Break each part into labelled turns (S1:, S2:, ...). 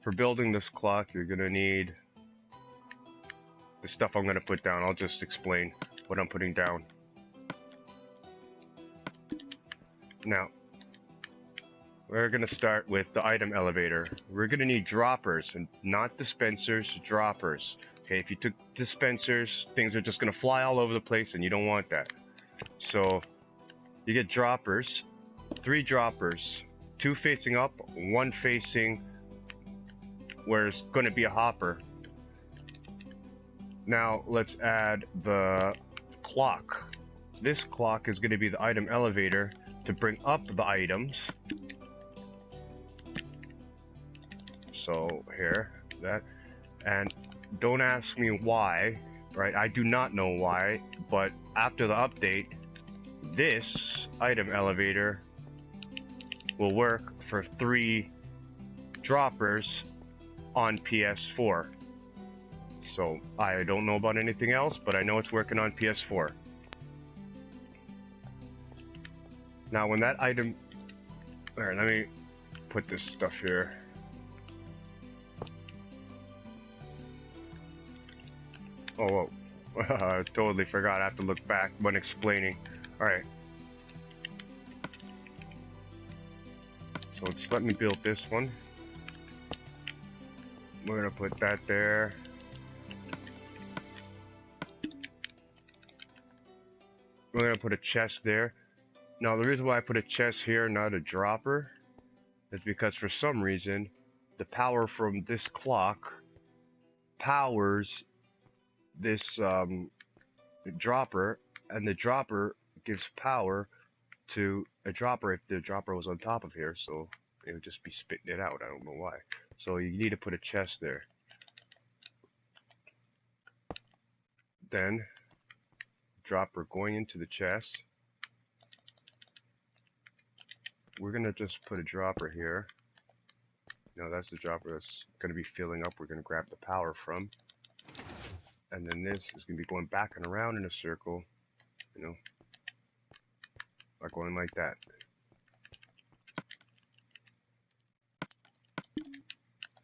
S1: for building this clock, you're gonna need the stuff I'm gonna put down. I'll just explain what I'm putting down. Now, we're gonna start with the item elevator. We're gonna need droppers, and not dispensers, droppers. Okay, if you took dispensers, things are just gonna fly all over the place, and you don't want that. So, you get droppers, 3 droppers, 2 facing up, 1 facing where it's gonna be a hopper. Now, let's add the clock. This clock is gonna be the item elevator to bring up the items. So here, that, and don't ask me why, right? I do not know why, but after the update, this item elevator will work for 3 droppers on PS4. So I don't know about anything else, but I know it's working on PS4. Now when that item, alright, let me put this stuff here. Oh, whoa. I totally forgot. I have to look back when explaining. Alright. So just let me build this one. We're gonna put that there. We're gonna put a chest there. Now the reason why I put a chest here, not a dropper, is because for some reason the power from this clock powers this dropper, and the dropper gives power to a dropper if the dropper was on top of here, so it would just be spitting it out. I don't know why. So you need to put a chest there. Then dropper going into the chest. We're gonna just put a dropper here. Now that's the dropper that's gonna be filling up. We're gonna grab the power from. And then this is going to be going back and around in a circle, you know, like going like that.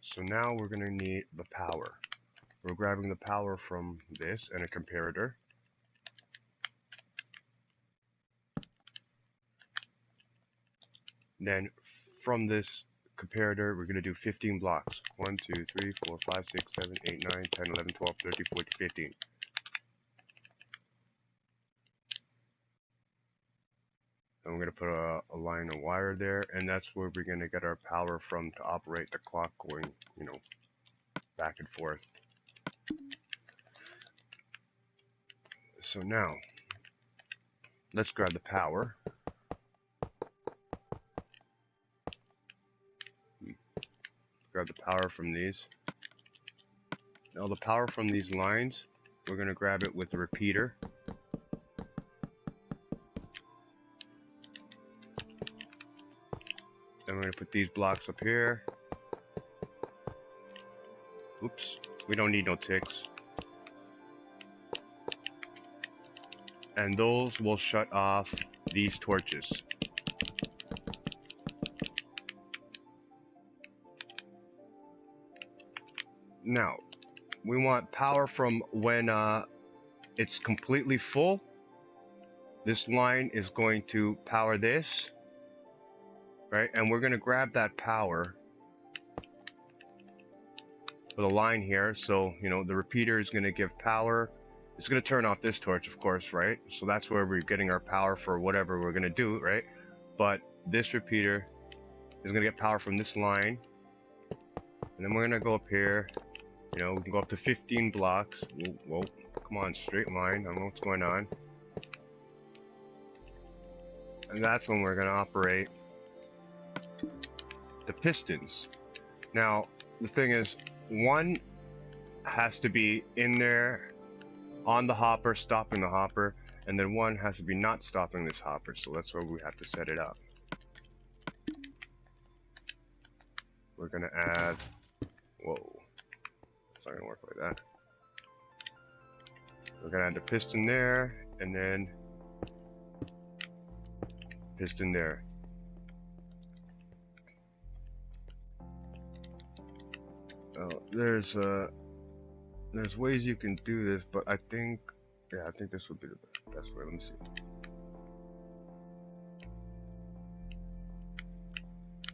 S1: So now we're going to need the power. We're grabbing the power from this and a comparator. Then from this comparator, we're going to do 15 blocks. 1, 2, 3, 4, 5, 6, 7, 8, 9, 10, 11, 12, 13, 14, 15. And we're going to put a line of wire there, and that's where we're going to get our power from to operate the clock going, you know, back and forth. So now, let's grab the power. Grab the power from these. Now the power from these lines, we're going to grab it with the repeater. Then we're going to put these blocks up here. Oops, we don't need no ticks. And those will shut off these torches. Now, we want power from when it's completely full. This line is going to power this, right? And we're going to grab that power for the line here. So, you know, the repeater is going to give power. It's going to turn off this torch, of course, right? So that's where we're getting our power for whatever we're going to do, right? But this repeater is going to get power from this line. And then we're going to go up here. You know, we can go up to 15 blocks. Whoa, come on, straight line. I don't know what's going on. And that's when we're going to operate the pistons. Now, the thing is, one has to be in there on the hopper, stopping the hopper, and then one has to be not stopping this hopper. So that's where we have to set it up. We're going to add... Whoa. It's not going to work like that. We're going to add the piston there, and then piston there. There's ways you can do this, but I think this would be the best way. Let me see.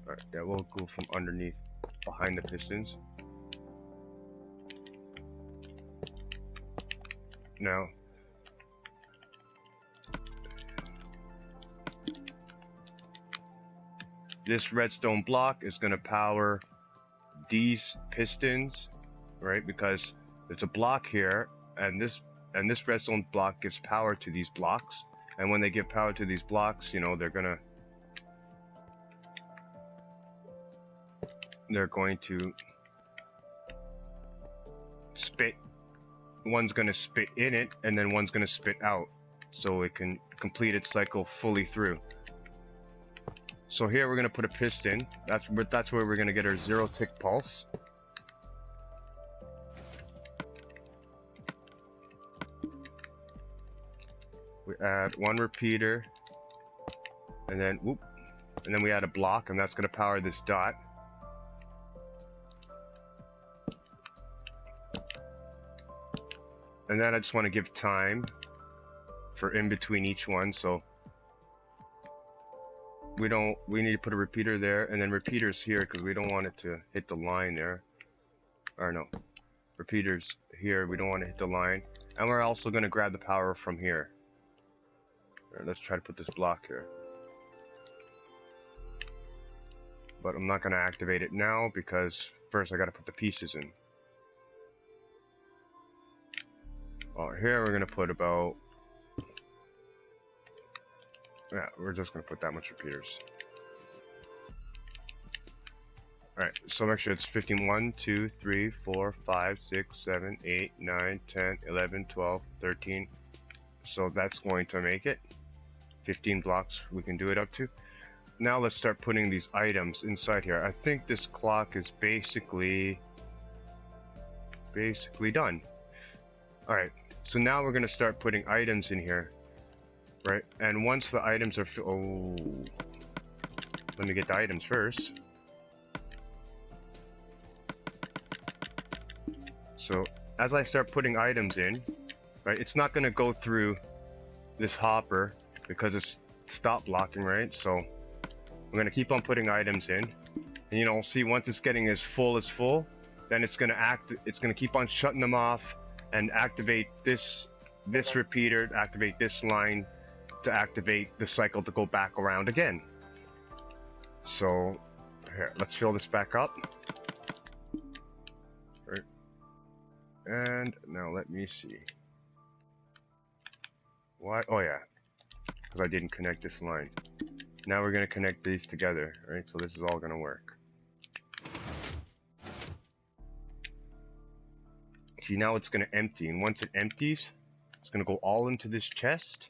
S1: Alright, yeah, we'll go from underneath, behind the pistons. Now, this redstone block is going to power these pistons, right? Because there's a block here, and this redstone block gives power to these blocks. And when they give power to these blocks, you know, they're going to spit. One's going to spit in it, and then one's going to spit out, so it can complete its cycle fully through. So here we're going to put a piston. That's where we're going to get our 0 tick pulse. We add 1 repeater, and then we add a block, and that's going to power this dot. And then I just want to give time for in between each one, so we need to put a repeater there, and then repeaters here because we don't want it to hit the line there. Or no, repeaters here, we don't want to hit the line. And we're also going to grab the power from here. Alright, let's try to put this block here. But I'm not going to activate it now because first I got to put the pieces in. Here we're going to put about... Yeah, we're just going to put that much repeaters. Alright, so make sure it's 15, 1, 2, 3, 4, 5, 6, 7, 8, 9, 10, 11, 12, 13. So that's going to make it. 15 blocks we can do it up to. Now let's start putting these items inside here. I think this clock is basically done. Alright, so now we're going to start putting items in here. Right, and once the items are let me get the items first. So as I start putting items in, right, it's not going to go through this hopper because it's stop blocking, right? So I'm going to keep on putting items in, and you know, see once it's getting as full, then it's going to keep on shutting them off and activate this repeater, activate this line to activate the cycle to go back around again. So here, let's fill this back up. Right. And now let me see. Why? Oh yeah, because I didn't connect this line. Now we're going to connect these together, right? So this is all going to work. See, now it's going to empty, and once it empties, it's going to go all into this chest.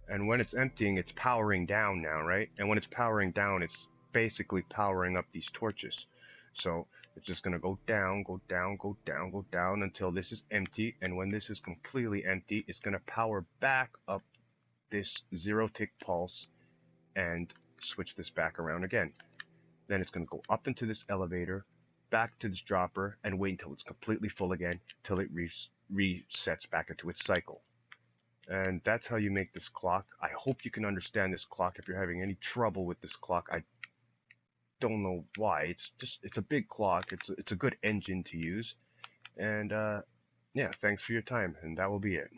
S1: And when it's emptying, it's powering down now, right? And when it's powering down, it's basically powering up these torches. So it's just going to go down, go down, go down, go down until this is empty. And when this is completely empty, it's going to power back up this 0 tick pulse and switch this back around again. Then it's going to go up into this elevator, back to this dropper, and wait until it's completely full again, till it resets back into its cycle. And that's how you make this clock. I hope you can understand this clock. If you're having any trouble with this clock, I don't know why. It's a big clock. It's a good engine to use. And yeah, thanks for your time, and that will be it.